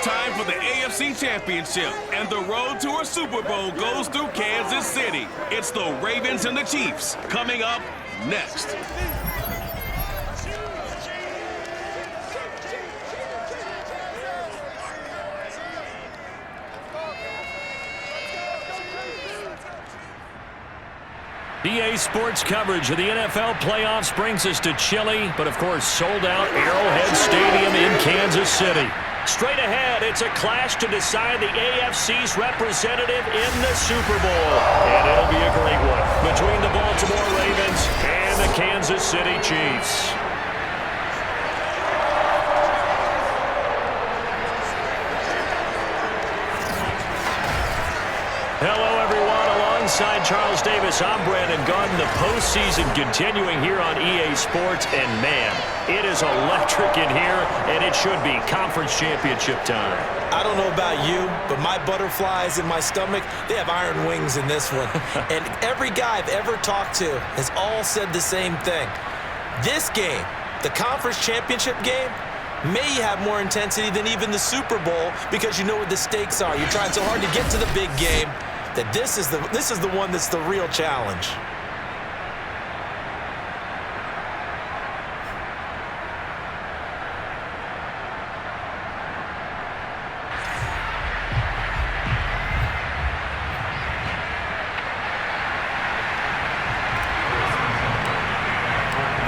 time for the AFC Championship, and the road to a Super Bowl goes through Kansas City. It's the Ravens and the Chiefs coming up next. EA Sports coverage of the NFL playoffs brings us to chilly, but of course sold out Arrowhead Stadium in Kansas City. Straight ahead, it's a clash to decide the AFC's representative in the Super Bowl. And it'll be a great one between the Baltimore Ravens and the Kansas City Chiefs. Hello, everyone. Alongside Charles Davis, I'm Brandon Gunn. The postseason continuing here on EA Sports. And, man, it is electric in here, and it should be conference championship time. I don't know about you, but my butterflies in my stomach, they have iron wings in this one. And every guy I've ever talked to has all said the same thing. This game, the conference championship game, may have more intensity than even the Super Bowl because you know what the stakes are. You're trying so hard to get to the big game that this is the one that's the real challenge.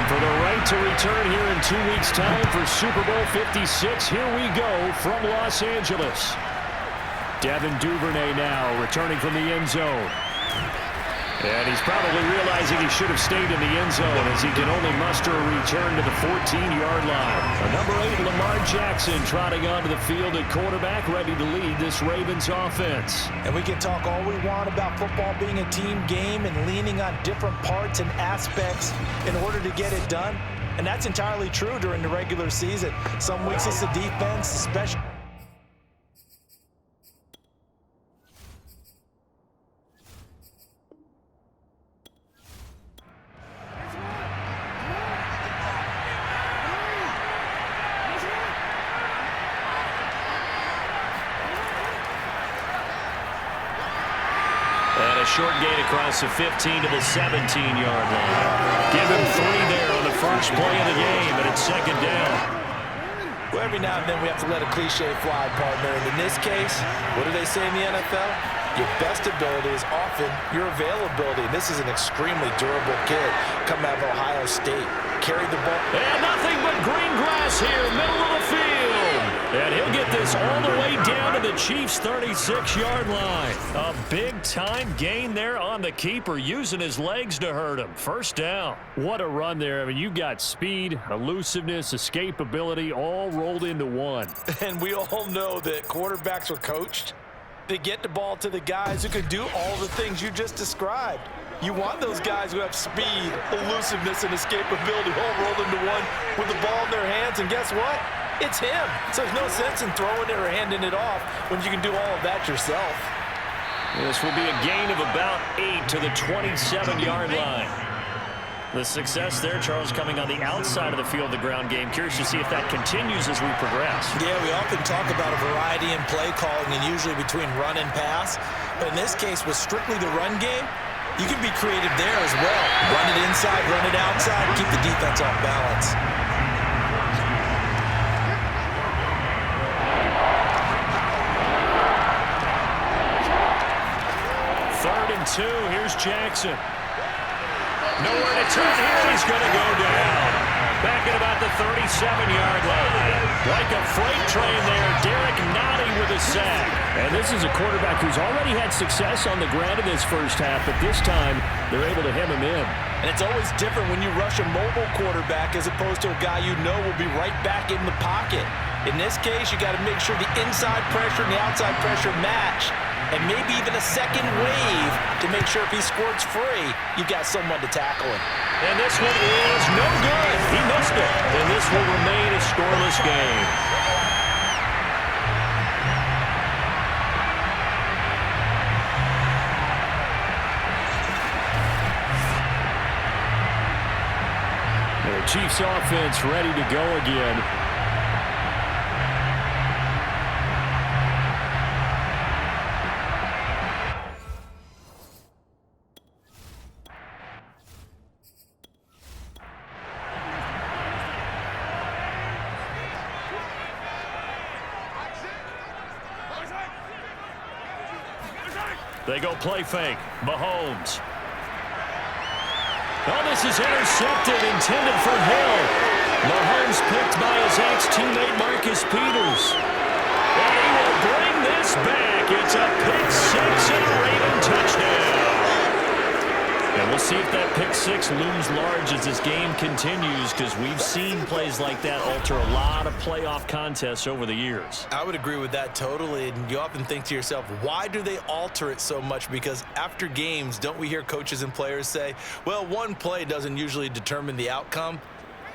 For the right to return here in 2 weeks' time for Super Bowl 56, here we go from Los Angeles. Devin Duvernay now returning from the end zone. And he's probably realizing he should have stayed in the end zone as he can only muster a return to the 14-yard line. Number 8, Lamar Jackson, trotting onto the field at quarterback, ready to lead this Ravens offense. And we can talk all we want about football being a team game and leaning on different parts and aspects in order to get it done. And that's entirely true during the regular season. Some weeks it's the defense, especially. Short gain across the 15 to the 17-yard line. Give him 3 there on the first play of the game, and it's second down. Well, every now and then we have to let a cliche fly, partner. And in this case, what do they say in the NFL? Your best ability is often your availability. And this is an extremely durable kid coming out of Ohio State. Carried the ball. And nothing but green grass here, middle of the field. And he'll get this all the way down to the Chiefs' 36-yard line. A big-time gain there on the keeper, using his legs to hurt him. First down. What a run there. I mean, you got speed, elusiveness, escapability, all rolled into one. And we all know that quarterbacks are coached to get the ball to the guys who can do all the things you just described. You want those guys who have speed, elusiveness, and escapability all rolled into one with the ball in their hands. And guess what? It's him. So there's no sense in throwing it or handing it off when you can do all of that yourself. This will be a gain of about 8 to the 27-yard line. The success there, Charles, coming on the outside of the field, the ground game. Curious to see if that continues as we progress. Yeah, we often talk about a variety in play calling and usually between run and pass. But in this case, with strictly the run game, you can be creative there as well. Run it inside, run it outside, keep the defense off balance. Third and 2, here's Jackson. Nowhere to turn here, he's going to go down. Back at about the 37-yard line. Like a freight train there, Derek Nottie with a sack. And this is a quarterback who's already had success on the ground in this first half, but this time they're able to hem him in. And it's always different when you rush a mobile quarterback as opposed to a guy you know will be right back in the pocket. In this case, you got to make sure the inside pressure and the outside pressure match. And maybe even a second wave to make sure if he squirts free, you've got someone to tackle him. And this one is no good. He missed it. And this will remain a scoreless game. The Chiefs offense ready to go again. They go play fake. Mahomes. Oh, this is intercepted, intended for Hill. Mahomes picked by his ex-teammate Marcus Peters. And he will bring this back. It's a pick six and a Raven touchdown. And we'll see if that pick six looms large as this game continues, because we've seen plays like that alter a lot of playoff contests over the years. I would agree with that totally, and you often think to yourself, why do they alter it so much? Because after games, don't we hear coaches and players say, well, one play doesn't usually determine the outcome?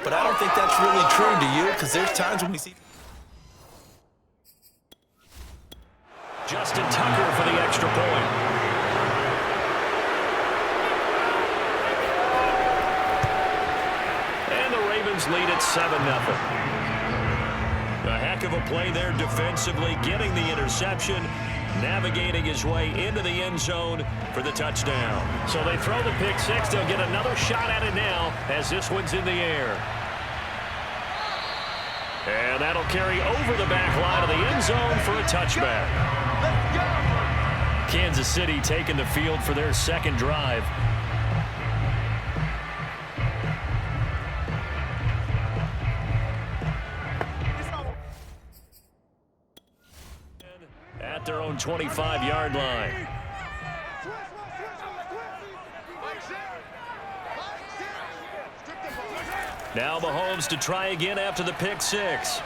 But I don't think that's really true, do you? Because there's times when we see... Justin Tucker for the extra point. Lead at 7-0. A heck of a play there defensively, getting the interception, navigating his way into the end zone for the touchdown. So they throw the pick six. They'll get another shot at it now as this one's in the air. And that'll carry over the back line of the end zone for a touchback. Kansas City taking the field for their second drive. At their own 25-yard line. Now Mahomes to try again after the pick six.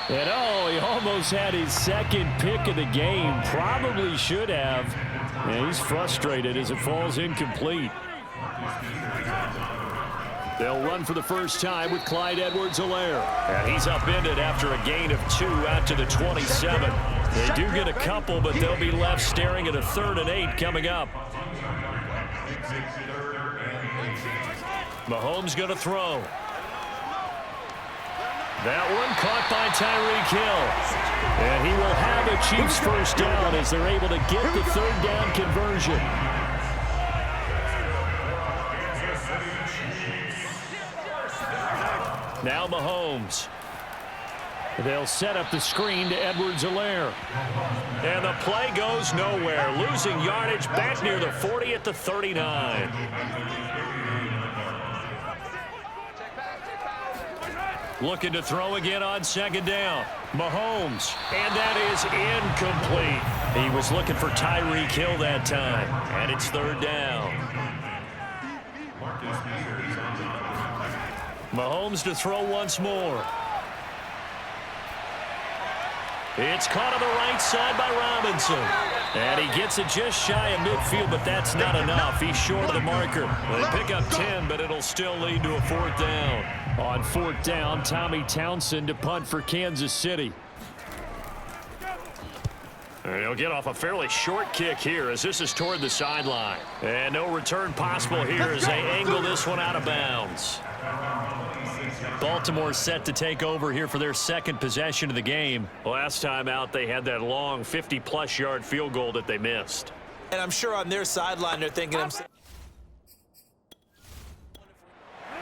And oh, he almost had his second pick of the game. Probably should have. And he's frustrated as it falls incomplete. They'll run for the first time with Clyde Edwards-Helaire. And he's upended after a gain of 2 out to the 27. They do get a couple, but they'll be left staring at a 3rd and 8 coming up. Mahomes going to throw. That one caught by Tyreek Hill. And he will have a Chiefs first down as they're able to get the 3rd down conversion. Now Mahomes. They'll set up the screen to Edwards-Helaire. And the play goes nowhere. Losing yardage back near the 40 at the 39. Looking to throw again on 2nd down. Mahomes. And that is incomplete. He was looking for Tyreek Hill that time. And it's 3rd down. Mahomes to throw once more. It's caught on the right side by Robinson. And he gets it just shy of midfield, but that's not enough. He's short of the marker. They pick up 10, but it'll still lead to a 4th down. On 4th down, Tommy Townsend to punt for Kansas City. And he'll get off a fairly short kick here as this is toward the sideline. And no return possible here as they angle this one out of bounds. Baltimore set to take over here for their 2nd possession of the game. Last time out, they had that long 50-plus yard field goal that they missed. And I'm sure on their sideline, they're thinking...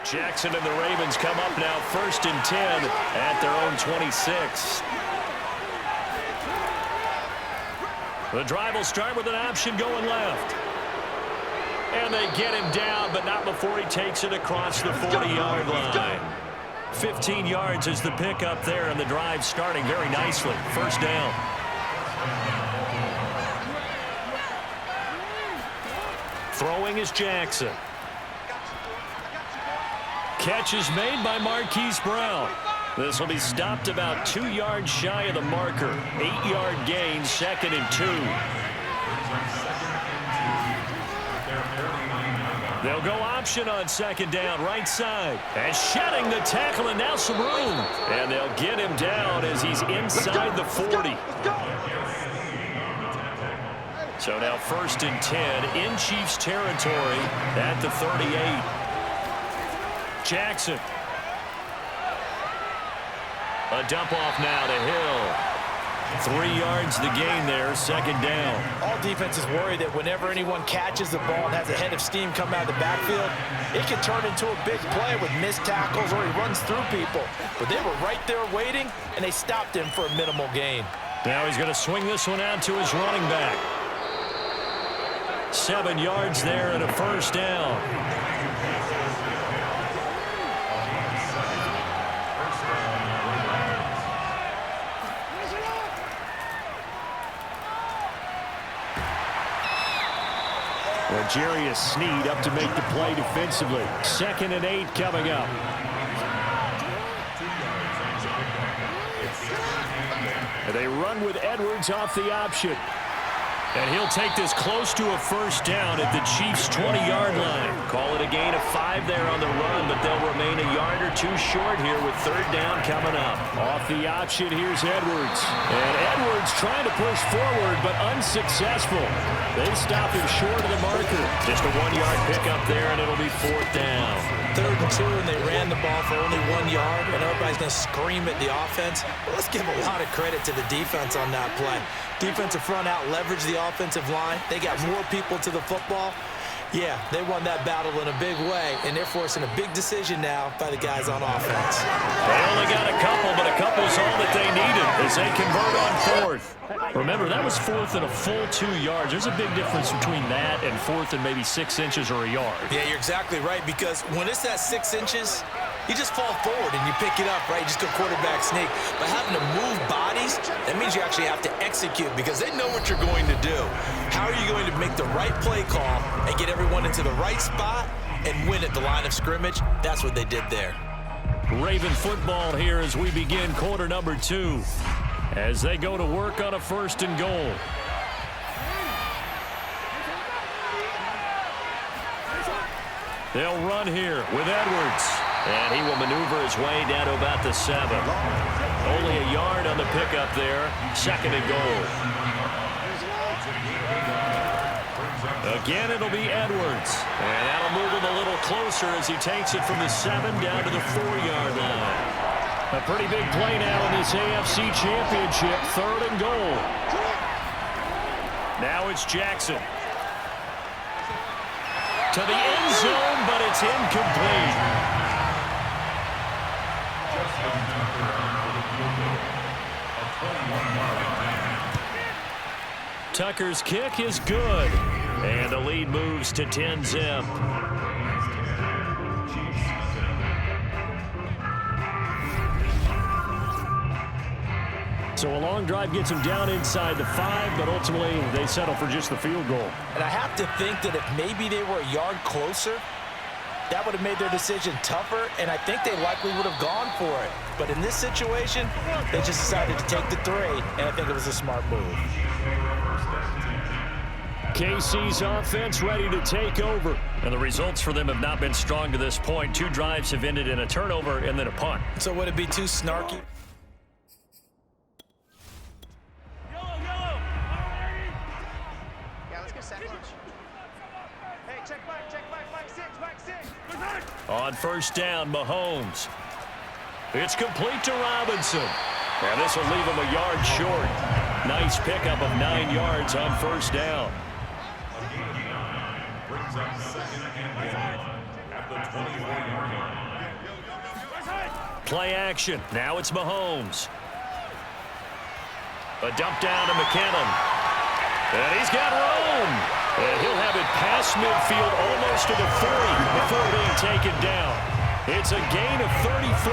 Jackson and the Ravens come up now 1st and 10 at their own 26. The drive will start with an option going left. And they get him down, but not before he takes it across the 40-yard line. 15 yards is the pickup there, and the drive starting very nicely. 1st down. Throwing is Jackson. Catch is made by Marquise Brown. This will be stopped about 2 yards shy of the marker. 8-yard gain, 2nd and 2. They'll go option on 2nd down, right side. And shedding the tackle, and now some room. And they'll get him down as he's inside the 40. So now 1st and 10 in Chiefs territory at the 38. Jackson. A dump off now to Hill. 3 yards the gain there, 2nd down. All defenses worry that whenever anyone catches the ball and has a head of steam come out of the backfield, it can turn into a big play with missed tackles or he runs through people. But they were right there waiting, and they stopped him for a minimal gain. Now he's going to swing this one out to his running back. 7 yards there and a first down. Well, Jarius Sneed up to make the play defensively. 2nd and 8 coming up. And they run with Edwards off the option. And he'll take this close to a first down at the Chiefs' 20-yard line. Call it a gain of 5 there on the run, but they'll remain a yard or 2 short here with 3rd down coming up. Off the option, here's Edwards. And Edwards trying to push forward, but unsuccessful. They stop him short of the marker. Just a 1-yard pickup there, and it'll be 4th down. 3rd and 2, and they ran the ball for only 1 yard, and everybody's going to scream at the offense. But let's give a lot of credit to the defense on that play. Defensive front out leveraged the offensive line. They got more people to the football. Yeah, they won that battle in a big way, and they're forcing a big decision now by the guys on offense. They only got a couple, but a couple's all that they needed as they convert on 4th. Remember, that was 4th and a full 2 yards. There's a big difference between that and 4th and maybe 6 inches or a yard. Yeah, you're exactly right, because when it's that 6 inches, you just fall forward and you pick it up, right? You just go quarterback sneak. But having to move bodies, that means you actually have to execute because they know what you're going to do. How are you going to make the right play call and get everyone into the right spot and win at the line of scrimmage? That's what they did there. Raven football here as we begin quarter number 2 as they go to work on a 1st and goal. They'll run here with Edwards. And he will maneuver his way down to about the 7. Only a yard on the pickup there. 2nd and goal. Again, it'll be Edwards. And that'll move him a little closer as he takes it from the 7 down to the 4-yard line. A pretty big play now in this AFC Championship. 3rd and goal. Now it's Jackson. To the end zone, but it's incomplete. Tucker's kick is good. And the lead moves to 10-zip. So a long drive gets them down inside the 5, but ultimately they settle for just the field goal. And I have to think that if maybe they were a yard closer, that would have made their decision tougher, and I think they likely would have gone for it. But in this situation, they just decided to take the 3, and I think it was a smart move. KC's offense ready to take over. And the results for them have not been strong to this point. 2 drives have ended in a turnover and then a punt. So would it be too snarky? On 1st down, Mahomes. It's complete to Robinson. And this will leave him a yard short. Nice pickup of 9 yards on 1st down. Play action. Now it's Mahomes. A dump down to McKinnon. And he's got room. And he'll have it past midfield almost to the 30 before being taken down. It's a gain of 34.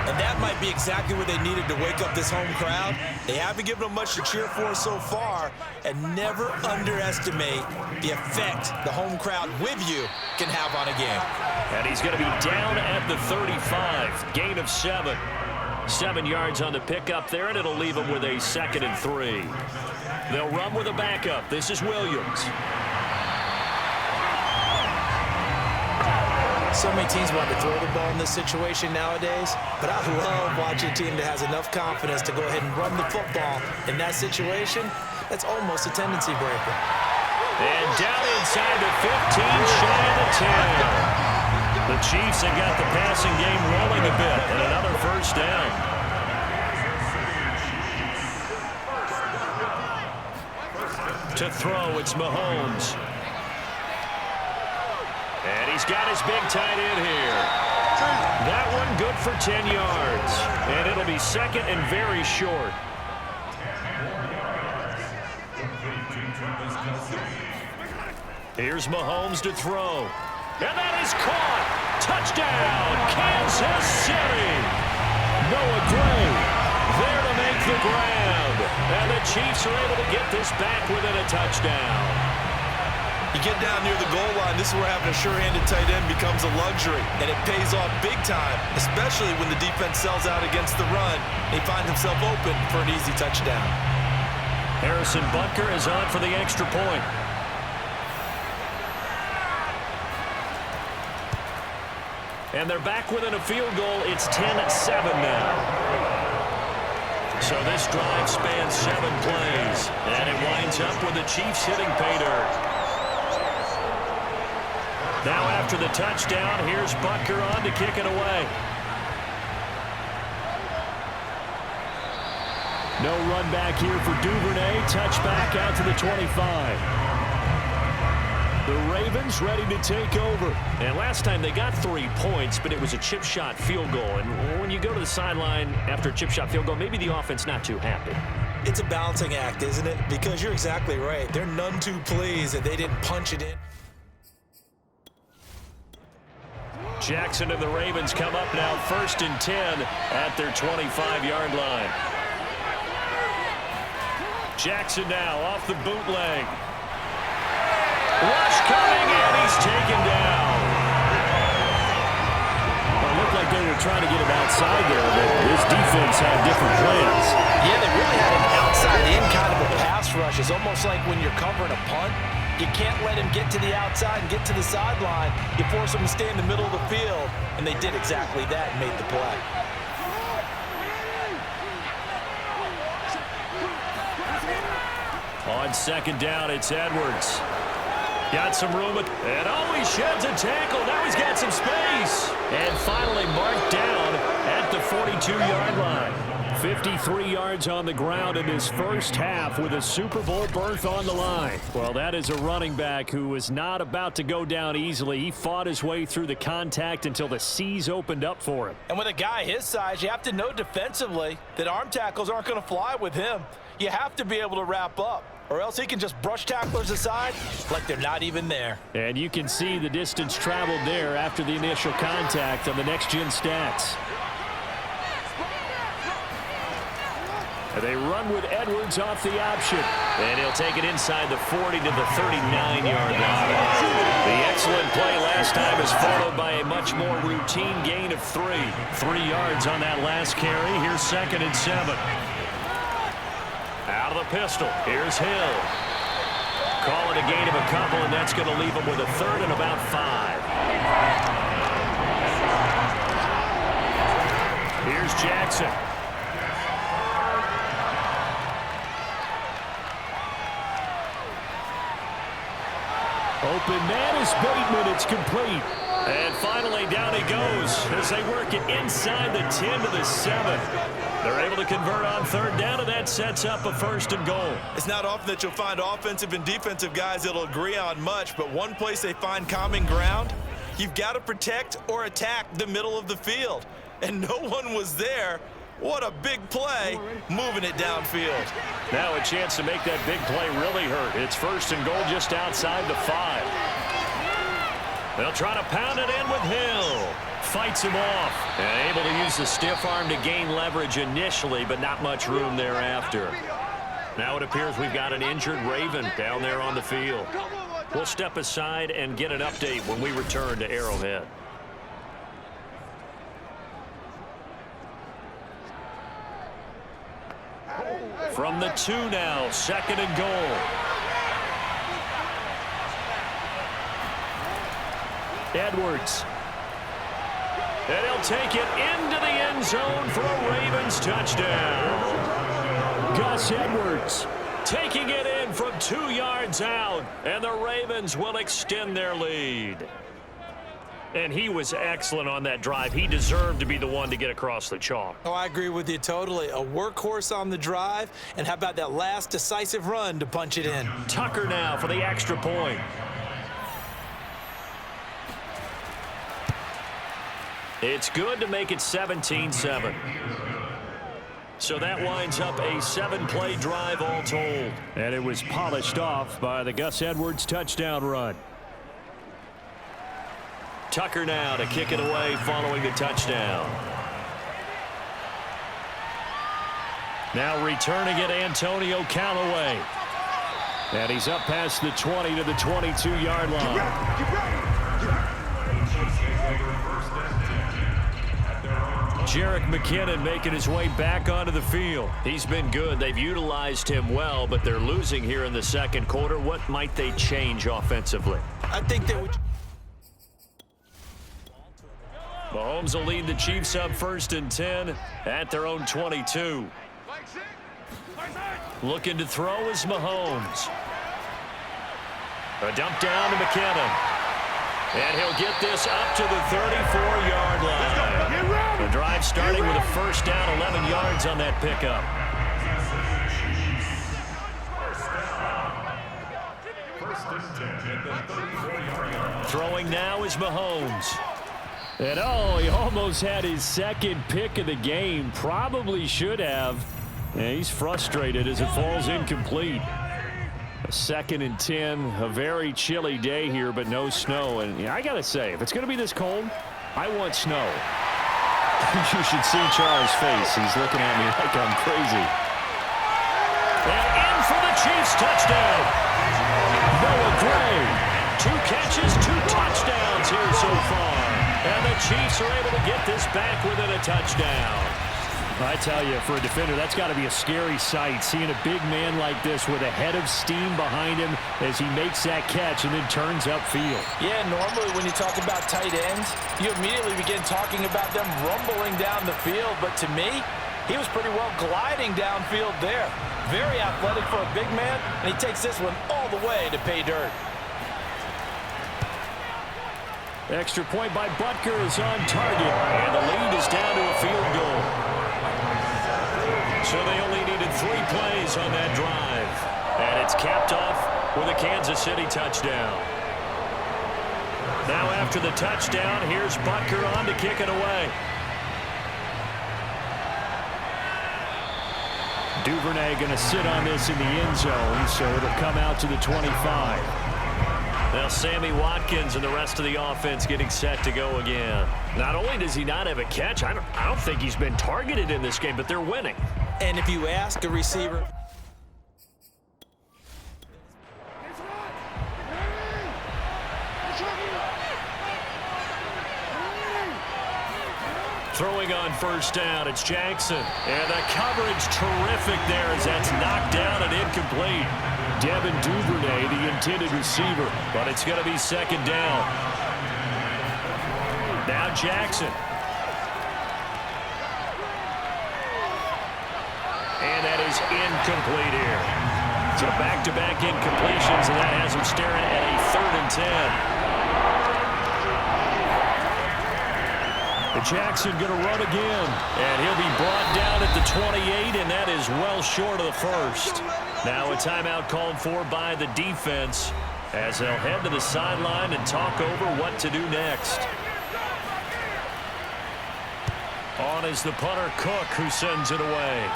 And that might be exactly what they needed to wake up this home crowd. They haven't given them much to cheer for so far, and never underestimate the effect the home crowd with you can have on a game. And he's going to be down at the 35. Gain of 7. 7 yards on the pickup there, and it'll leave him with a 2nd and 3. They'll run with a backup. This is Williams. So many teams want to throw the ball in this situation nowadays, but I love watching a team that has enough confidence to go ahead and run the football. In that situation, that's almost a tendency breaker. And down inside the 15, shy of the 10. The Chiefs have got the passing game rolling a bit, and another 1st down. To throw, it's Mahomes. And he's got his big tight end here. That one good for 10 yards. And it'll be 2nd and very short. Here's Mahomes to throw. And that is caught. Touchdown, Kansas City. Noah Gray there to make the grab. And the Chiefs are able to get this back within a touchdown. You get down near the goal line, this is where having a sure-handed tight end becomes a luxury, and it pays off big time, especially when the defense sells out against the run. He finds himself open for an easy touchdown. Harrison Butker is on for the extra point. And they're back within a field goal. It's 10-7 now. So this drive spans 7 plays, and it winds up with the Chiefs hitting pay dirt. Now after the touchdown, here's Butker on to kick it away. No run back here for Duvernay. Touchback out to the 25. The Ravens ready to take over. And last time they got 3 points, but it was a chip shot field goal. And when you go to the sideline after a chip shot field goal, maybe the offense not too happy. It's a balancing act, isn't it? Because you're exactly right. They're none too pleased that they didn't punch it in. Jackson and the Ravens come up now 1st and 10 at their 25-yard line. Jackson now off the bootleg. Rush coming, and he's taken down. Well, it looked like they were trying to get him outside there, but this defense had different plans. Yeah, they really had an outside-in kind of a pass rush. It's almost like when you're covering a punt, you can't let him get to the outside and get to the sideline. You force him to stay in the middle of the field, and they did exactly that and made the play. On 2nd down, it's Edwards. Got some room, and he sheds a tackle. Now he's got some space. And finally marked down at the 42-yard line. 53 yards on the ground in his first half with a Super Bowl berth on the line. Well, that is a running back who was not about to go down easily. He fought his way through the contact until the seas opened up for him. And with a guy his size, you have to know defensively that arm tackles aren't going to fly with him. You have to be able to wrap up, or else he can just brush tacklers aside like they're not even there. And you can see the distance traveled there after the initial contact on the next-gen stats. And they run with Edwards off the option. And he'll take it inside the 40 to the 39-yard line. The excellent play last time is followed by a much more routine gain of 3. 3 yards on that last carry. Here's 2nd and 7. Out of the pistol. Here's Hill. Call it a gain of a couple, and that's going to leave him with a 3rd and about 5. Here's Jackson. Open man is Bateman. It's complete. And finally, down he goes as they work it inside the 10 to the 7. They're able to convert on 3rd down, and that sets up a 1st and goal. It's not often that you'll find offensive and defensive guys that'll agree on much, but one place they find common ground, you've got to protect or attack the middle of the field. And no one was there. What a big play, moving it downfield. Now a chance to make that big play really hurt. It's 1st and goal just outside the 5. They'll try to pound it in with Hill. Fights him off. And able to use the stiff arm to gain leverage initially, but not much room thereafter. Now it appears we've got an injured Raven down there on the field. We'll step aside and get an update when we return to Arrowhead. From the 2 now, 2nd and goal. Edwards. And he'll take it into the end zone for a Ravens touchdown. Gus Edwards taking it in from 2 yards out, and the Ravens will extend their lead. And he was excellent on that drive. He deserved to be the one to get across the chalk. Oh, I agree with you totally. A workhorse on the drive, and how about that last decisive run to punch it in? Tucker now for the extra point. It's good to make it 17-7. So that winds up a 7-play drive all told. And it was polished off by the Gus Edwards touchdown run. Tucker now to kick it away following the touchdown. Now returning it, Antonio Callaway. And he's up past the 20 to the 22-yard line. Jerick McKinnon making his way back onto the field. He's been good. They've utilized him well, but they're losing here in the second quarter. What might they change offensively? I think they would. Mahomes will lead the Chiefs up 1st and 10 at their own 22. Looking to throw is Mahomes. A dump down to McKinnon. And he'll get this up to the 34-yard line. The drive starting with a first down, 11 yards on that pickup. Throwing now is Mahomes. And he almost had his second pick of the game. Probably should have. And he's frustrated as it falls incomplete. A 2nd and 10, a very chilly day here, but no snow. And I got to say, if it's going to be this cold, I want snow. You should see Charles' face. He's looking at me like I'm crazy. And in for the Chiefs touchdown. Noah Gray. 2 catches, 2 touchdowns here so far. And the Chiefs are able to get this back within a touchdown. I tell you, for a defender, that's got to be a scary sight, seeing a big man like this with a head of steam behind him as he makes that catch and then turns upfield. Yeah, normally when you talk about tight ends, you immediately begin talking about them rumbling down the field. But to me, he was pretty well gliding downfield there. Very athletic for a big man, and he takes this one all the way to pay dirt. Extra point by Butker is on target, and the lead is down to a field goal. So they only needed 3 plays on that drive. And it's capped off with a Kansas City touchdown. Now after the touchdown, here's Butker on to kick it away. Duvernay going to sit on this in the end zone, so it'll come out to the 25. Now Sammy Watkins and the rest of the offense getting set to go again. Not only does he not have a catch, I don't think he's been targeted in this game, but they're winning. And if you ask a receiver, throwing on first down, it's Jackson. And the coverage terrific there as that's knocked down and incomplete. Devin Duvernay, the intended receiver, but it's going to be 2nd down. Now Jackson. And that is incomplete here. So back-to-back incompletions, and that has him staring at a 3rd and 10. Jackson going to run again. And he'll be brought down at the 28, and that is well short of the first. Now a timeout called for by the defense as they'll head to the sideline and talk over what to do next. On is the punter, Cook, who sends it away.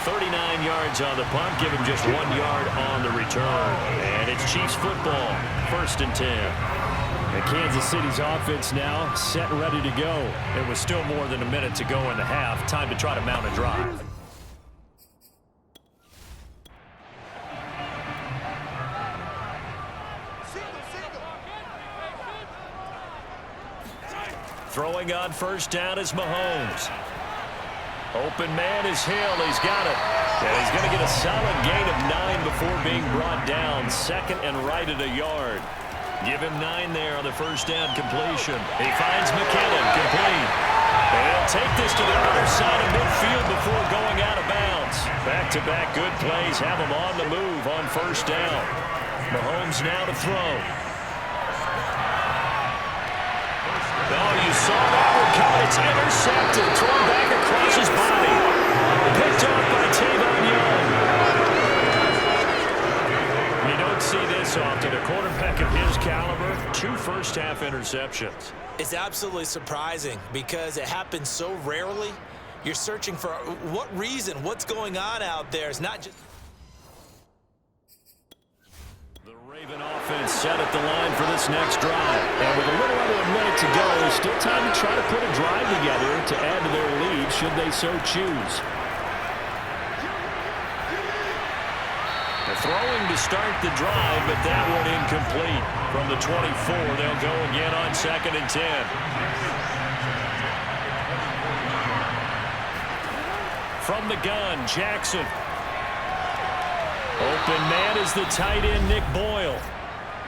39 yards on the punt, give him just 1 yard on the return. And it's Chiefs football, 1st and 10. And Kansas City's offense now set and ready to go. It was still more than a minute to go in the half. Time to try to mount a drive. Throwing on first down is Mahomes. Open man is Hill. He's got it. And he's going to get a solid gain of 9 before being brought down. 2nd and right at a yard. Give him 9 there on the first down completion. He finds McKinnon, complete. And he'll take this to the other side of midfield before going out of bounds. Back-to-back good plays have him on the move on first down. Mahomes now to throw. Oh, you saw that one coming. It's intercepted. Thrown back across his body. Picked off by Tavon Young. You don't see this often. A quarterback of his caliber, 2 first-half interceptions. It's absolutely surprising because it happens so rarely. You're searching for what reason, what's going on out there. It's not just... The Raven offense set at the line for this next drive. And with a little under a minute to go, there's still time to try to put a drive together to add to their lead should they so choose. They're throwing to start the drive, but that one incomplete. From the 24, they'll go again on 2nd and 10. From the gun, Jackson. Open man is the tight end, Nick Boyle.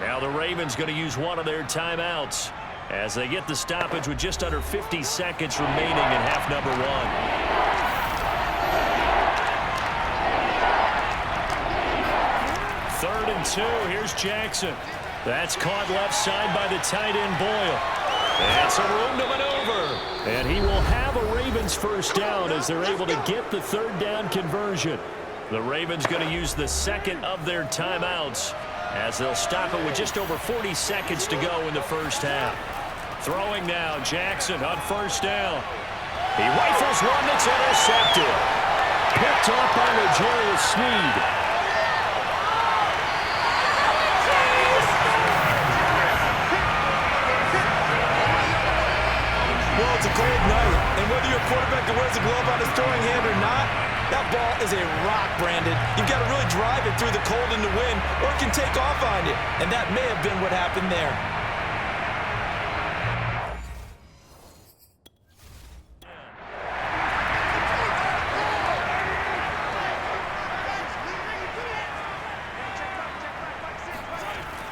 Now the Ravens going to use one of their timeouts as they get the stoppage with just under 50 seconds remaining in half number 1. 3rd and 2. Here's Jackson. That's caught left side by the tight end, Boyle. And some room to maneuver. And he will have a Ravens first down as they're able to get the 3rd down conversion. The Ravens going to use the 2nd of their timeouts as they'll stop it with just over 40 seconds to go in the first half. Throwing now, Jackson on 1st down. He rifles one that's intercepted. Picked off by L'Jarius Sneed. Well, it's a cold night, and whether you're a quarterback that wears a glove on his throwing hand or not, that ball is a rock, Brandon. You've got to really drive it through the cold and the wind, or it can take off on you, and that may have been what happened there.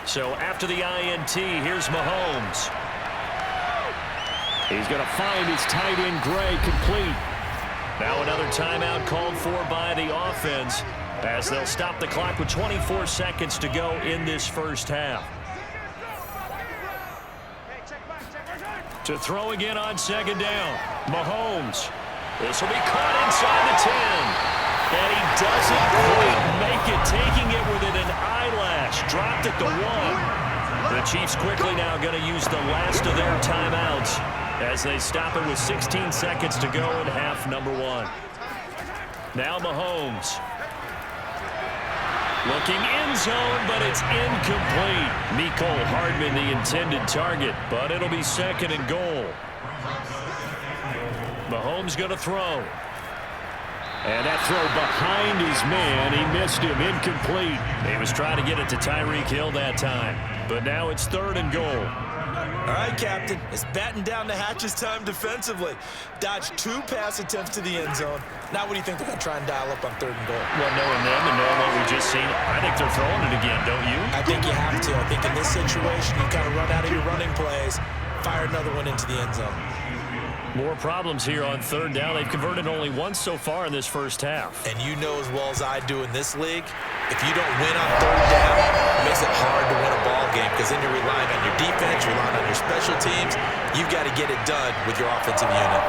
So after the INT, here's Mahomes. He's going to find his tight end, Gray, complete. Now another timeout called for by the offense as they'll stop the clock with 24 seconds to go in this first half. To throw again on 2nd down, Mahomes. This will be caught inside the 10. And he doesn't quite make it, taking it within an eyelash. Dropped at the 1. The Chiefs quickly now going to use the last of their timeouts as they stop it with 16 seconds to go in half number 1. Now Mahomes. Looking end zone, but it's incomplete. Mecole Hardman, the intended target, but it'll be 2nd and goal. Mahomes going to throw. And that throw behind his man, he missed him, incomplete. He was trying to get it to Tyreek Hill that time, but now it's 3rd and goal. All right, Captain, it's batten down the hatches time defensively. Dodged 2 pass attempts to the end zone. Now what do you think they're going to try and dial up on 3rd and goal? Well, knowing them and knowing what we just seen, I think they're throwing it again, don't you? I think you have to. I think in this situation, you kind of run out of your running plays, fire another one into the end zone. More problems here on 3rd down. They've converted only once so far in this first half. And you know as well as I do in this league, if you don't win on 3rd down, it makes it hard to win a ball game because then you're relying on your defense, relying on your special teams. You've got to get it done with your offensive unit.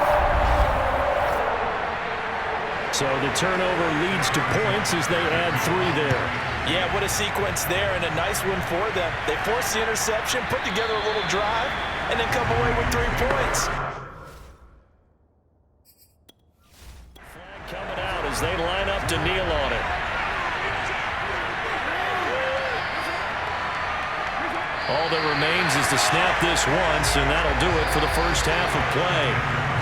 So the turnover leads to points as they add 3 there. Yeah, what a sequence there and a nice one for them. They force the interception, put together a little drive, and then come away with 3 points. Coming out as they line up to kneel on it. All that remains is to snap this once, and that'll do it for the first half of play.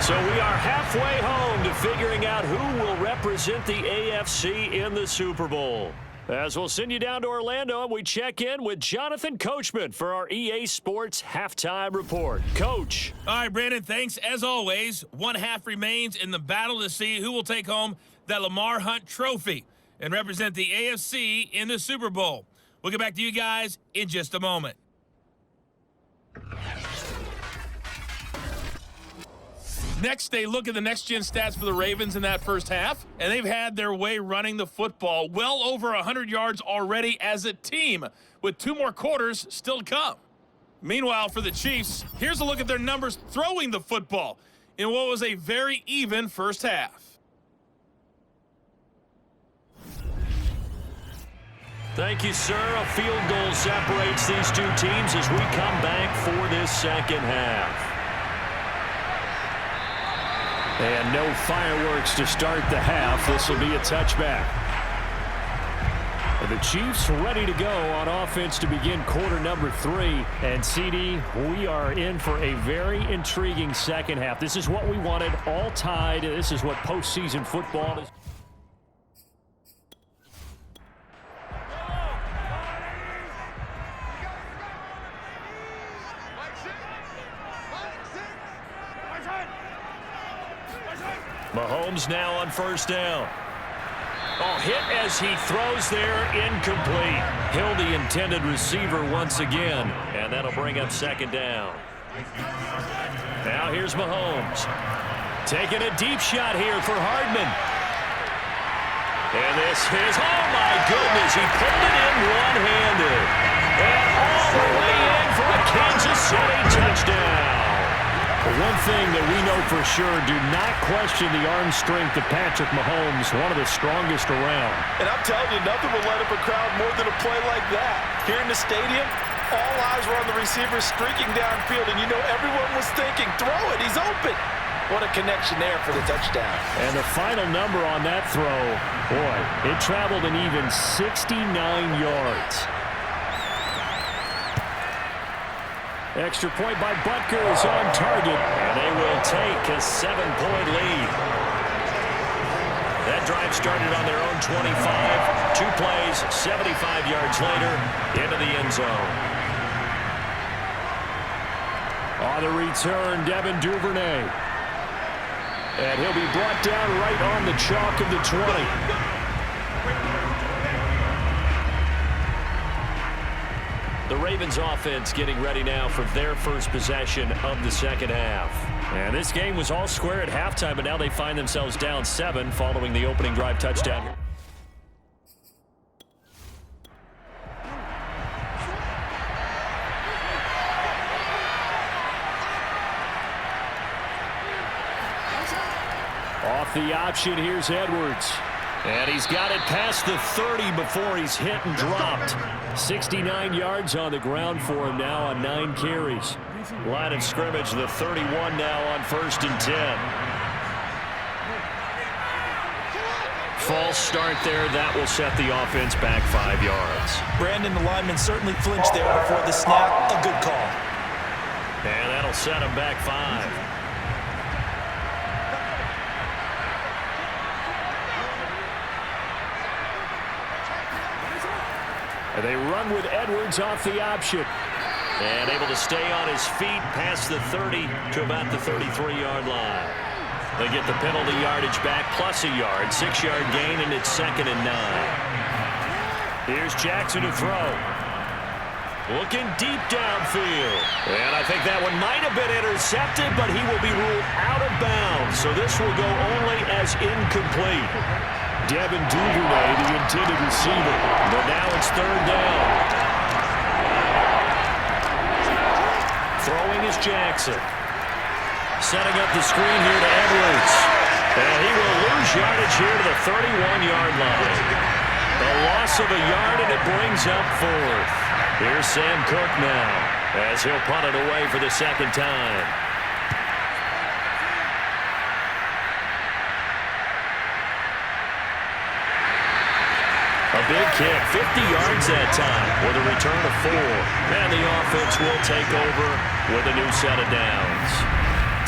So we are halfway home to figuring out who will represent the AFC in the Super Bowl. As we'll send you down to Orlando, and we check in with Jonathan Coachman for our EA Sports Halftime Report. Coach. All right, Brandon, thanks. As always, 1 half remains in the battle to see who will take home that Lamar Hunt trophy and represent the AFC in the Super Bowl. We'll get back to you guys in just a moment. Next, they look at the next-gen stats for the Ravens in that first half, and they've had their way running the football, well over 100 yards already as a team, with 2 more quarters still to come. Meanwhile, for the Chiefs, here's a look at their numbers throwing the football in what was a very even first half. Thank you, sir. A field goal separates these two teams as we come back for this second half. And no fireworks to start the half. This will be a touchback. The Chiefs ready to go on offense to begin quarter number 3. And, CD, we are in for a very intriguing second half. This is what we wanted, all tied. This is what postseason football is. Mahomes now on first down. Oh, hit as he throws there, incomplete. Hill, the intended receiver once again, and that'll bring up second down. Now here's Mahomes. Taking a deep shot here for Hardman. And this is, oh my goodness, he pulled it in one-handed. And all the way in for a Kansas City touchdown. One thing that we know for sure, do not question the arm strength of Patrick Mahomes, one of the strongest around. And I'm telling you, nothing will light up a crowd more than a play like that. Here in the stadium, all eyes were on the receiver streaking downfield, and you know everyone was thinking, throw it, he's open. What a connection there for the touchdown. And the final number on that throw, boy, it traveled an even 69 yards. Extra point by Butker is on target, and they will take a 7-point lead. That drive started on their own 25. 2 plays, 75 yards later, into the end zone. On the return, Devin Duvernay. And he'll be brought down right on the chalk of the 20. The Ravens offense getting ready now for their first possession of the second half. And this game was all square at halftime, but now they find themselves down 7 following the opening drive touchdown. Off the option, here's Edwards. And he's got it past the 30 before he's hit and dropped. 69 yards on the ground for him now on 9 carries. Line of scrimmage, the 31 now on 1st and 10. False start there. That will set the offense back 5 yards. Brandon, the lineman certainly flinched there before the snap. A good call. And that'll set him back 5. They run with Edwards off the option. And able to stay on his feet past the 30 to about the 33-yard line. They get the penalty yardage back plus a yard. 6-yard gain, and it's 2nd and 9. Here's Jackson to throw. Looking deep downfield. And I think that one might have been intercepted, but he will be ruled out of bounds. So this will go only as incomplete. Devin Duvernay, the intended receiver. But now it's 3rd down. Throwing is Jackson. Setting up the screen here to Edwards. And he will lose yardage here to the 31-yard line. The loss of a yard, and it brings up 4th. Here's Sam Cook now as he'll punt it away for the 2nd time. A big kick, 50 yards that time with a return of 4. And the offense will take over with a new set of downs.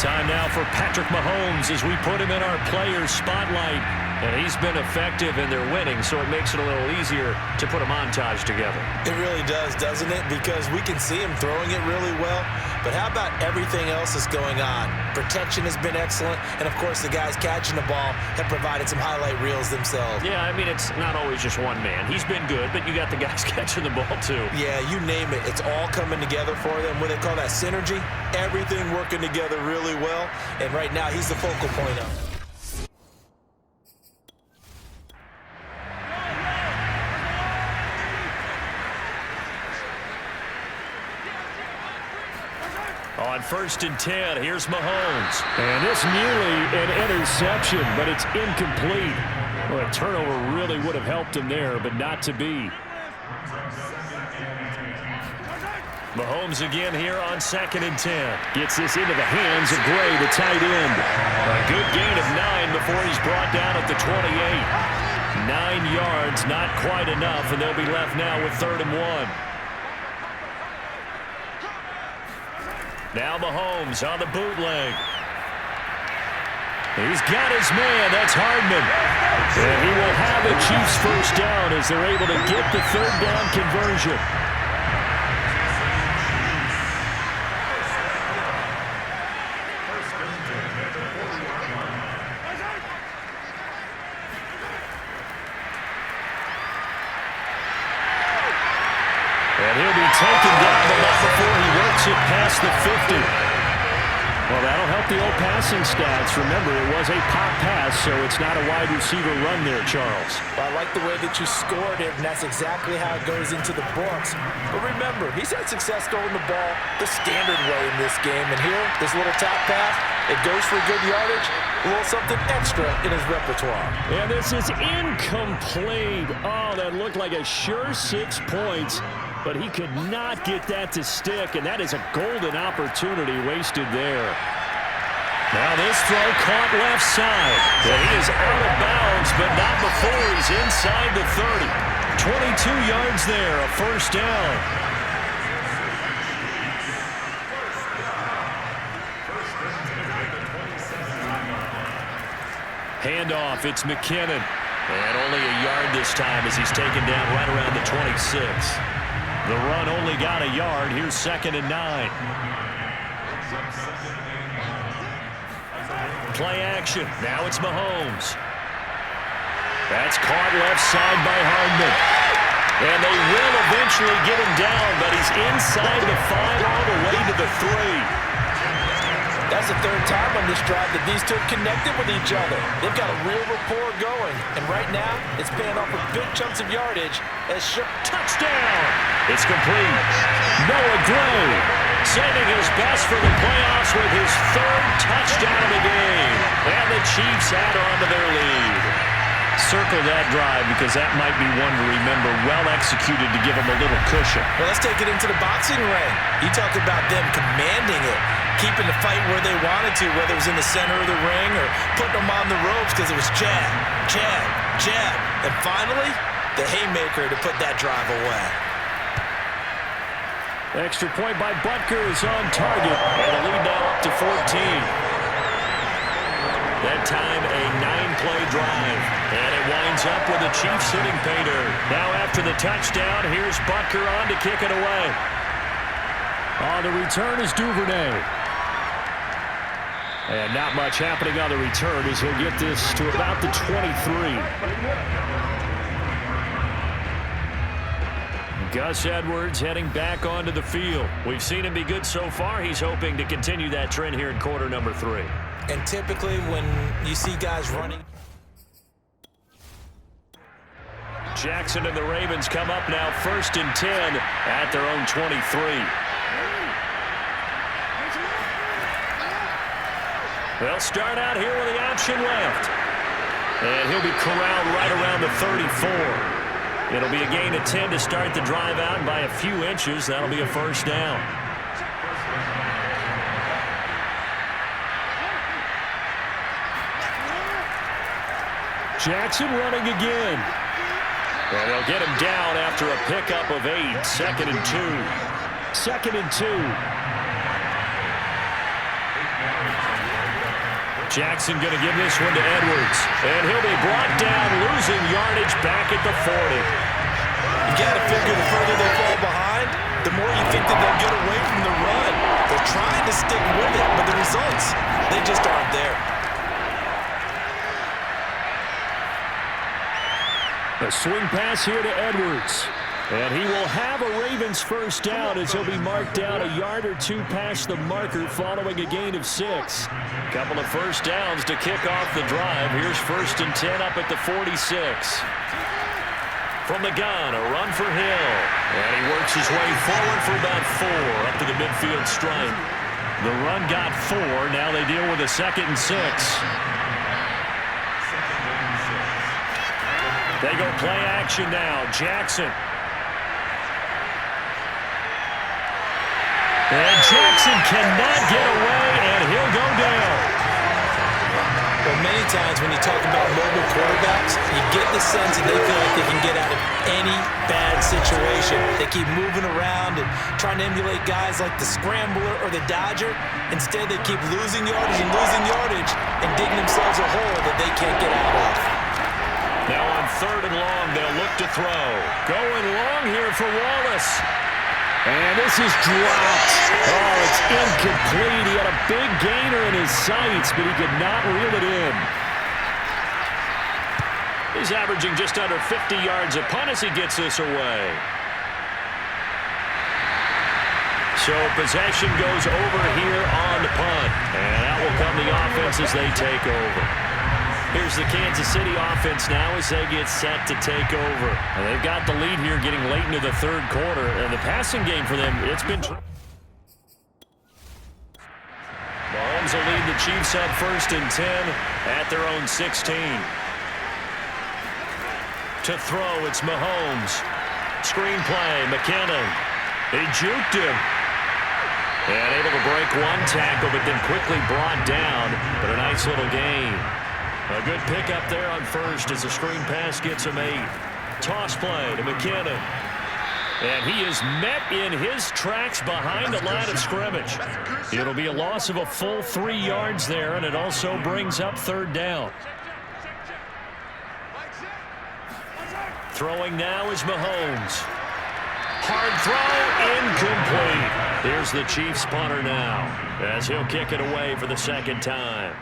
Time now for Patrick Mahomes as we put him in our players' spotlight. And he's been effective in their winning, so it makes it a little easier to put a montage together. It really does, doesn't it? Because we can see him throwing it really well. But how about everything else that's going on? Protection has been excellent. And, of course, the guys catching the ball have provided some highlight reels themselves. Yeah, I mean, it's not always just one man. He's been good, but you got the guys catching the ball, too. Yeah, you name it. It's all coming together for them. What they call that synergy. Everything working together really well. And right now, he's the focal point of it. On 1st and 10, here's Mahomes. And this nearly an interception, but it's incomplete. Well, a turnover really would have helped him there, but not to be. Mahomes again here on 2nd and 10. Gets this into the hands of Gray, the tight end. A good gain of 9 before he's brought down at the 28. 9 yards, not quite enough, and they'll be left now with 3rd and 1. Now Mahomes on the bootleg. He's got his man. That's Hardman. And he will have the Chiefs first down as they're able to get the 3rd down conversion. And he'll be taken down, but not before he works it past the 50. Well, that'll help the old passing stats. Remember, it was a pop pass, so it's not a wide receiver run there, Charles. Well, I like the way that you scored it, and that's exactly how it goes into the books. But remember, he's had success throwing the ball the standard way in this game. And here, this little top pass, it goes for good yardage, a little something extra in his repertoire. And this is incomplete. Oh, that looked like a sure 6 points. But he could not get that to stick, and that is a golden opportunity wasted there. Now this throw caught left side. And he is out of bounds, but not before he's inside the 30. 22 yards there, a first down. Handoff, it's McKinnon. And only a yard this time as he's taken down right around the 26. The run only got a yard. Here's 2nd and 9. Play action. Now it's Mahomes. That's caught left side by Hardman. And they will eventually get him down, but he's inside the 5 all the way to the 3. That's the 3rd time on this drive that these two have connected with each other. They've got a real rapport going. And right now, it's paying off with big chunks of yardage as touchdown! It's complete. Noah Gray saving his best for the playoffs with his 3rd touchdown of the game. And the Chiefs add on to their lead. Circle that drive because that might be one to remember. Well executed to give them a little cushion. Well, let's take it into the boxing ring. You talk about them commanding it, keeping the fight where they wanted to, whether it was in the center of the ring or putting them on the ropes because it was jab, jab, jab. And finally, the haymaker to put that drive away. Extra point by Butker is on target. And the lead now up to 14. That time a 9-play drive. And it winds up with the Chiefs hitting pay dirt. Now after the touchdown, here's Butker on to kick it away. On the return is Duvernay. And not much happening on the return as he'll get this to about the 23. Gus Edwards heading back onto the field. We've seen him be good so far. He's hoping to continue that trend here in quarter number 3. And typically when you see guys running. Jackson and the Ravens come up now 1st and 10 at their own 23. They'll start out here with the option left. And he'll be corralled right around the 34. It'll be a gain of 10 to start the drive out, and by a few inches, that'll be a first down. Jackson running again. And they'll get him down after a pickup of 8. 2nd and 2. 2nd and 2. Jackson going to give this one to Edwards. And he'll be brought down, losing yardage back at the 40. You got to figure the further they fall behind, the more you think that they'll get away from the run. They're trying to stick with it, but the results, they just aren't there. A swing pass here to Edwards. And he will have a Ravens first down as he'll be marked down a yard or 2 past the marker following a gain of 6. Couple of first downs to kick off the drive. Here's 1st and 10 up at the 46. From the gun, a run for Hill. And he works his way forward for about 4 up to the midfield stripe. The run got 4. Now they deal with a 2nd and 6. They go play action now. Jackson. And Jackson cannot get away, and he'll go down. Well, many times when you talk about mobile quarterbacks, you get the sense that they feel like they can get out of any bad situation. They keep moving around and trying to emulate guys like the Scrambler or the Dodger. Instead, they keep losing yardage and digging themselves a hole that they can't get out of. Now on 3rd and long, they'll look to throw. Going long here for Wallace. And this is dropped. Oh, it's incomplete. He had a big gainer in his sights, but he could not reel it in. He's averaging just under 50 yards a punt as he gets this away. So possession goes over here on the punt. And that will come the offense as they take over. Here's the Kansas City offense now as they get set to take over. And they've got the lead here getting late into the 3rd quarter. And the passing game for them, it's been... Mahomes will lead the Chiefs up 1st and 10 at their own 16. To throw, it's Mahomes. Screen play, McKinnon. They juked him. And able to break one tackle, but then quickly brought down. But a nice little gain. A good pickup there on 1st as the screen pass gets him 8. Toss play to McKinnon. And he is met in his tracks behind the line of scrimmage. It'll be a loss of a full 3 yards there, and it also brings up 3rd down. Throwing now is Mahomes. Hard throw, incomplete. Here's the Chiefs punter now as he'll kick it away for the 2nd time.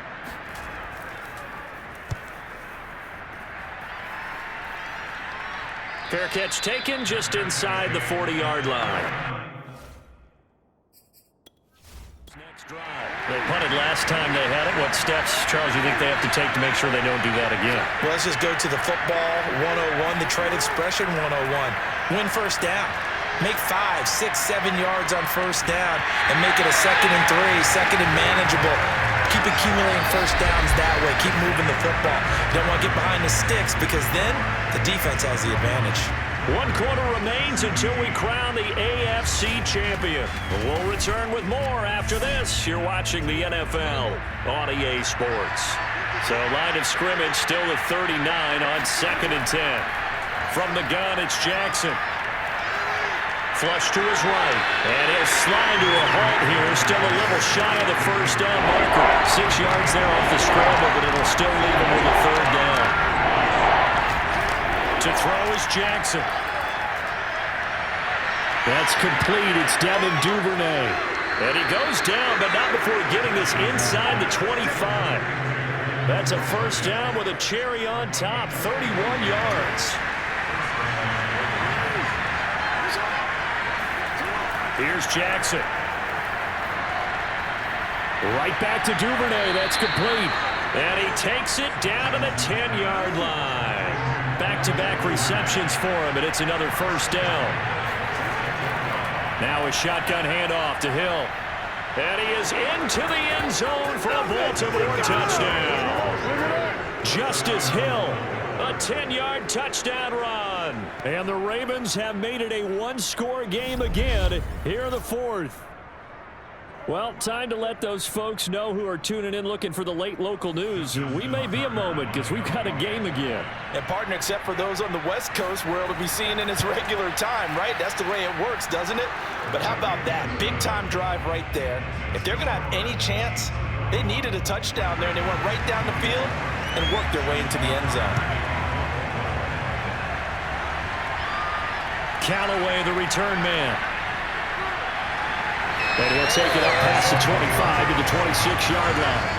Fair catch taken just inside the 40-yard line. Next drive. They punted last time they had it. What steps, Charles, you think they have to take to make sure they don't do that again? Well, let's just go to the football 101, the trade expression 101. Win 1st down. Make 5, 6, 7 yards on 1st down and make it a 2nd and 3, 2nd and manageable. Keep accumulating 1st downs that way. Keep moving the football. You don't want to get behind the sticks because then the defense has the advantage. 1 quarter remains until we crown the AFC champion. We'll return with more after this. You're watching the NFL on EA Sports. So line of scrimmage still at 39 on 2nd and 10. From the gun, it's Jackson. Flush to his right, and he'll slide to a halt here. Still a little shy of the 1st down marker. 6 yards there off the scramble, but it'll still leave him with a 3rd down. To throw is Jackson. That's complete. It's Devin Duvernay. And he goes down, but not before getting this inside the 25. That's a 1st down with a cherry on top, 31 yards. Here's Jackson. Right back to Duvernay. That's complete. And he takes it down to the 10-yard line. Back-to-back receptions for him, and it's another 1st down. Now a shotgun handoff to Hill. And he is into the end zone for a Baltimore touchdown. Justice Hill, a 10-yard touchdown run. And the Ravens have made it a 1-score game again here in the 4th. Well, time to let those folks know who are tuning in looking for the late local news. We may be a moment because we've got a game again. And partner, except for those on the West Coast, where it'll be seen in its regular time, right? That's the way it works, doesn't it? But how about that? Big-time drive right there. If they're going to have any chance, they needed a touchdown there, and they went right down the field and worked their way into the end zone. Callaway, the return man. And he'll take it up past the 25 to the 26-yard line.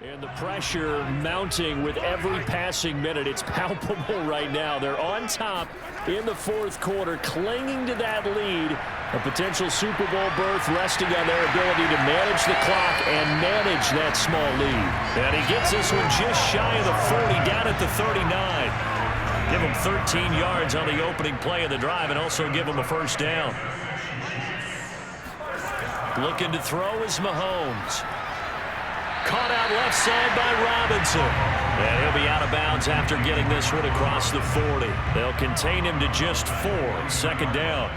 And the pressure mounting with every passing minute. It's palpable right now. They're on top in the 4th quarter, clinging to that lead. A potential Super Bowl berth resting on their ability to manage the clock and manage that small lead. And he gets this one just shy of the 40, down at the 39. Give him 13 yards on the opening play of the drive and also give him a 1st down. Looking to throw is Mahomes. Caught out left side by Robinson. And he'll be out of bounds after getting this one across the 40. They'll contain him to just 4. Second down.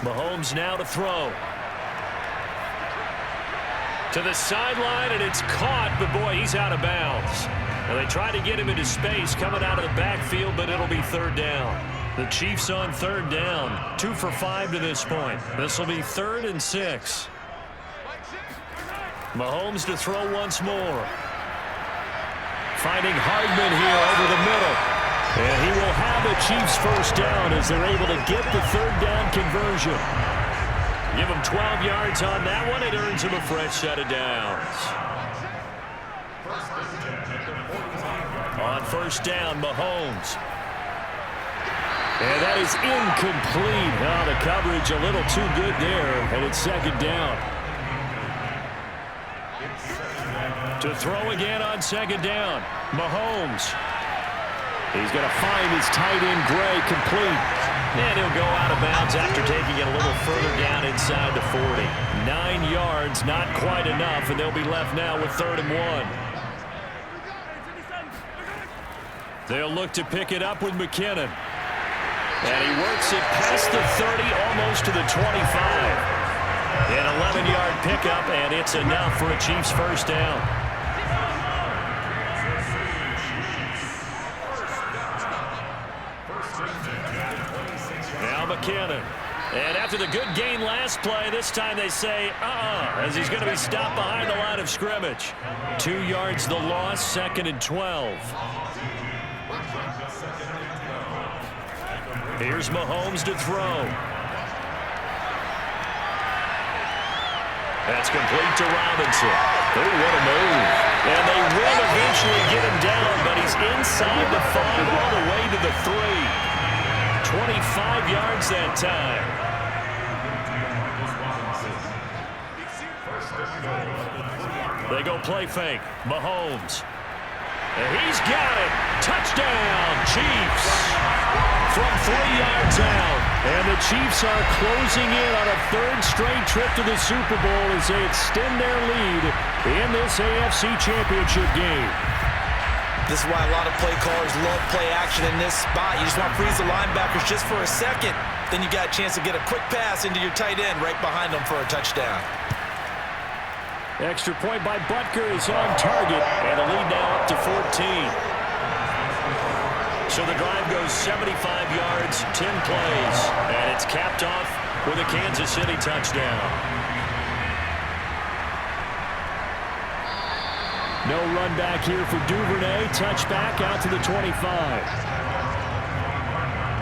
Mahomes now to throw. To the sideline, and it's caught, but boy, he's out of bounds. And they try to get him into space coming out of the backfield, but it'll be third down. The Chiefs on third down. 2 for 5 to this point. This will be 3rd and 6. Mahomes to throw once more. Finding Hardman here over the middle. And he will have a Chiefs first down as they're able to get the third down conversion. Give him 12 yards on that one. It earns him a fresh set of downs. On first down, Mahomes. And that is incomplete. Oh, the coverage a little too good there, and it's second down. To throw again on second down, Mahomes. He's going to find his tight end, Gray, complete. And he'll go out of bounds after taking it a little further down inside the 40. 9 yards, not quite enough, and they'll be left now with 3rd and 1. They'll look to pick it up with McKinnon. And he works it past the 30, almost to the 25. An 11-yard pickup, and it's enough for a Chiefs first down. Now McKinnon. And after the good gain last play, this time they say, as he's going to be stopped behind the line of scrimmage. 2 yards the loss, 2nd and 12. Here's Mahomes to throw. That's complete to Robinson. Oh, what a move. And they will eventually get him down, but he's inside the 5 all the way to the 3. 25 yards that time. They go play fake. Mahomes. And he's got it. Touchdown, Chiefs. From 3 yards out. And the Chiefs are closing in on a 3rd straight trip to the Super Bowl as they extend their lead in this AFC Championship game. This is why a lot of play callers love play action in this spot. You just want to freeze the linebackers just for a second. Then you got a chance to get a quick pass into your tight end right behind them for a touchdown. Extra point by Butker is on target, and the lead now up to 14. So the drive goes 75 yards, 10 plays, and it's capped off with a Kansas City touchdown. No run back here for Duvernay. Touchback out to the 25.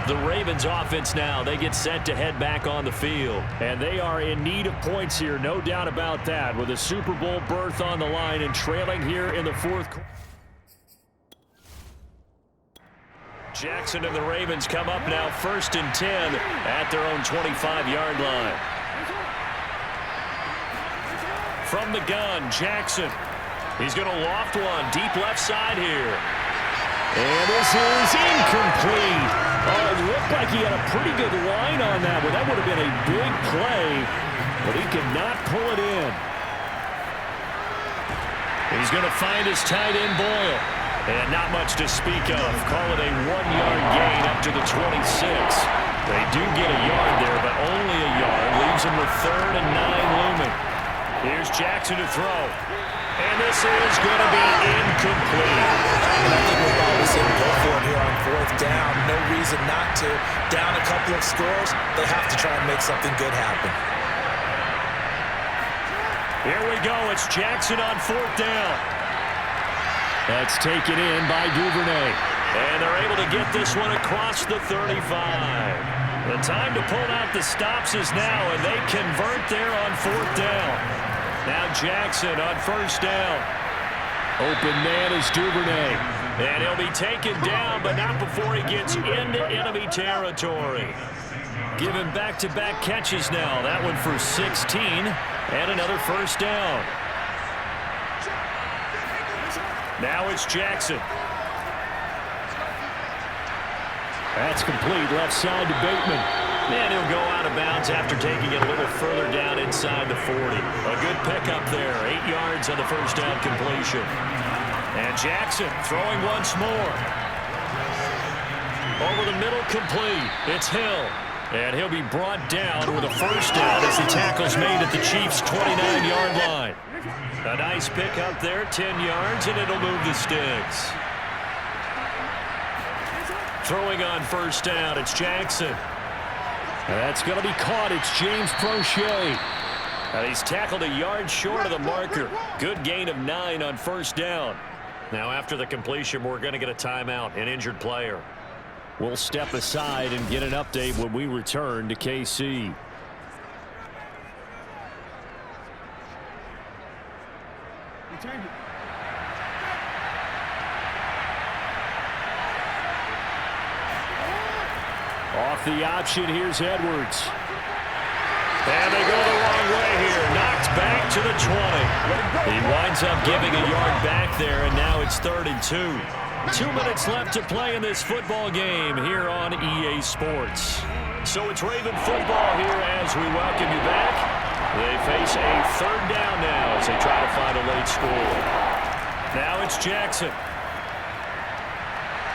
The Ravens offense now, they get set to head back on the field. And they are in need of points here, no doubt about that, with a Super Bowl berth on the line and trailing here in the 4th quarter. Jackson and the Ravens come up now 1st and 10 at their own 25-yard line. From the gun, Jackson. He's going to loft one deep left side here. And this is incomplete. Oh, it looked like he had a pretty good line on that one. That would have been a big play, but he could not pull it in. He's going to find his tight end, Boyle. And not much to speak of. Call it a 1-yard gain up to the 26. They do get a yard there, but only a yard. Leaves him with 3rd and 9 looming. Here's Jackson to throw. And this is going to be incomplete. And I think we're probably saying go for it here on 4th down. No reason not to. Down a couple of scores, they have to try and make something good happen. Here we go. It's Jackson on 4th down. That's taken in by Duvernay. And they're able to get this one across the 35. The time to pull out the stops is now, and they convert there on 4th down. Now Jackson on 1st down. Open man is Duvernay. And he'll be taken down, but not before he gets into enemy territory. Give him back-to-back catches now. That one for 16, and another 1st down. Now it's Jackson. That's complete left side to Bateman. And he'll go out of bounds after taking it a little further down inside the 40. A good pickup there. 8 yards on the first down completion. And Jackson throwing once more. Over the middle, complete. It's Hill. And he'll be brought down with a first down as the tackle's made at the Chiefs' 29-yard line. A nice pickup there, 10 yards, and it'll move the sticks. Throwing on first down, it's Jackson. That's going to be caught. It's James Prochet. And he's tackled a yard short of the marker. Good gain of 9 on first down. Now after the completion, we're going to get a timeout, an injured player. We'll step aside and get an update when we return to KC. Off the option, here's Edwards. And they go the wrong way here. Knocked back to the 20. He winds up giving a yard back there, and now it's 3rd and 2. 2 minutes left to play in this football game here on EA Sports. So it's Raven football here as we welcome you back. They face a 3rd down now as they try to find a late score. Now it's Jackson.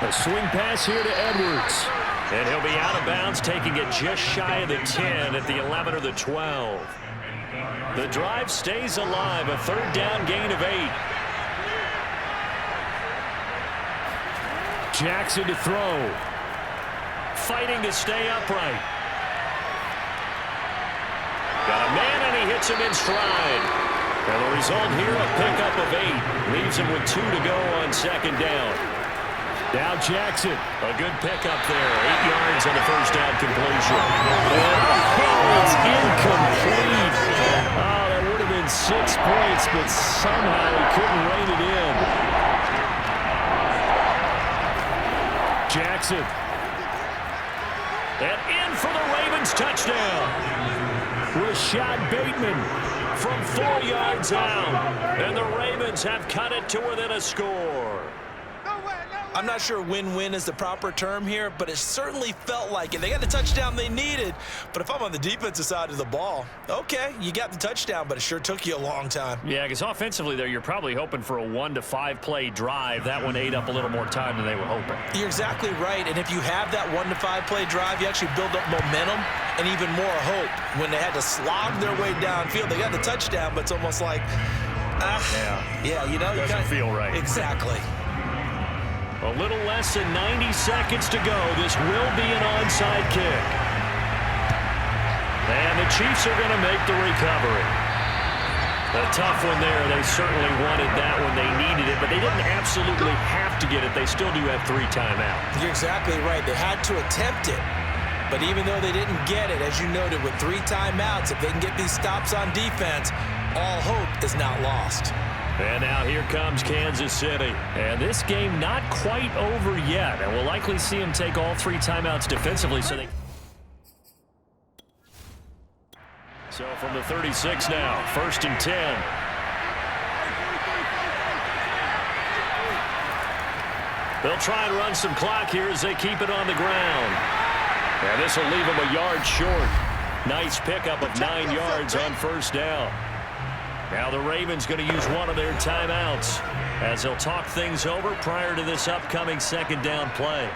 A swing pass here to Edwards. And he'll be out of bounds, taking it just shy of the 10 at the 11 or the 12. The drive stays alive, a 3rd down gain of 8. Jackson to throw. Fighting to stay upright. Got a man, and he hits him in stride. And the result here, a pickup of 8. Leaves him with 2 to go on 2nd down. Now Jackson. A good pickup there. 8 yards on the first down completion. Oh, it's incomplete. Oh, that would have been 6 points, but somehow he couldn't rein it in. Jackson. And in for the Ravens touchdown. Rashad Bateman from 4 yards out. And the Ravens have cut it to within a score. I'm not sure win-win is the proper term here, but it certainly felt like it. They got the touchdown they needed, but if I'm on the defensive side of the ball, okay, you got the touchdown, but it sure took you a long time. Yeah, because offensively there, you're probably hoping for a 1 to 5 play drive. That one ate up a little more time than they were hoping. You're exactly right, and if you have that 1 to 5 play drive, you actually build up momentum and even more hope. When they had to slog their way downfield, they got the touchdown, but it's almost like, yeah, you know, doesn't feel right. Exactly. A little less than 90 seconds to go. This will be an onside kick. And the Chiefs are going to make the recovery. A tough one there. They certainly wanted that one. They needed it, but they didn't absolutely have to get it. They still do have 3 timeouts. You're exactly right. They had to attempt it. But even though they didn't get it, as you noted, with 3 timeouts, if they can get these stops on defense, all hope is not lost. And now here comes Kansas City. And this game not quite over yet. And we'll likely see them take all 3 timeouts defensively. So from the 36 now, 1st and 10. They'll try and run some clock here as they keep it on the ground. And this will leave them a yard short. Nice pickup of 9 yards on first down. Now the Ravens going to use one of their timeouts as they'll talk things over prior to this upcoming 2nd down play.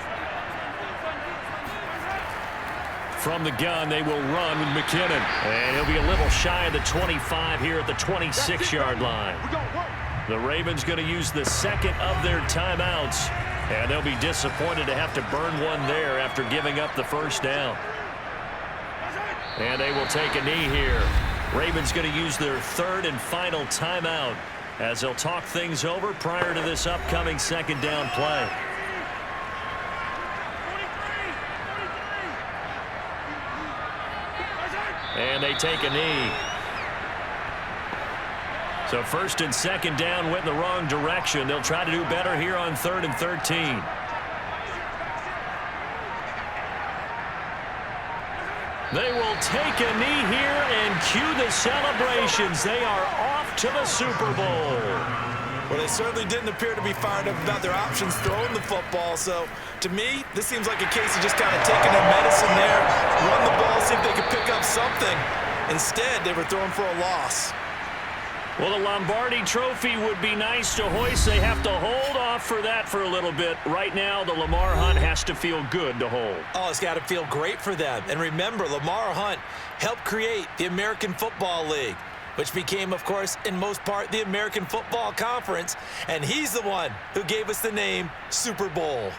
From the gun, they will run with McKinnon. And he'll be a little shy of the 25 here at the 26-yard line. The Ravens going to use the 2nd of their timeouts. And they'll be disappointed to have to burn one there after giving up the first down. And they will take a knee here. Ravens going to use their 3rd and final timeout as they'll talk things over prior to this upcoming 2nd down play. And they take a knee. So 1st and 2nd down went in the wrong direction. They'll try to do better here on 3rd and 13. They will take a knee here and cue the celebrations. They are off to the Super Bowl. Well, they certainly didn't appear to be fired up about their options throwing the football. So, to me, this seems like a case of just kind of taking their medicine there, run the ball, see if they could pick up something. Instead, they were throwing for a loss. Well, the Lombardi Trophy would be nice to hoist. They have to hold off for that for a little bit. Right now, the Lamar Hunt has to feel good to hold. Oh, it's got to feel great for them. And remember, Lamar Hunt helped create the American Football League, which became, of course, in most part, the American Football Conference. And he's the one who gave us the name Super Bowl.